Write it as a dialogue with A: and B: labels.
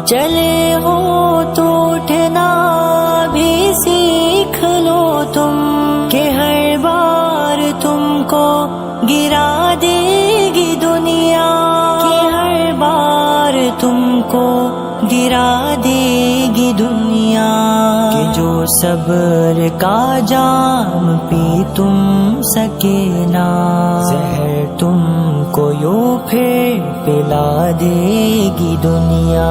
A: چلے ہو تو اٹھنا بھی سیکھ لو تم، کہ ہر بار تم کو گرا دے گی دنیا، کہ ہر بار تم کو گرا دے گی دنیا، کہ جو صبر کا جام پی تم سکے نا، زہر تم کو یوں پھر پلا دے گی دنیا۔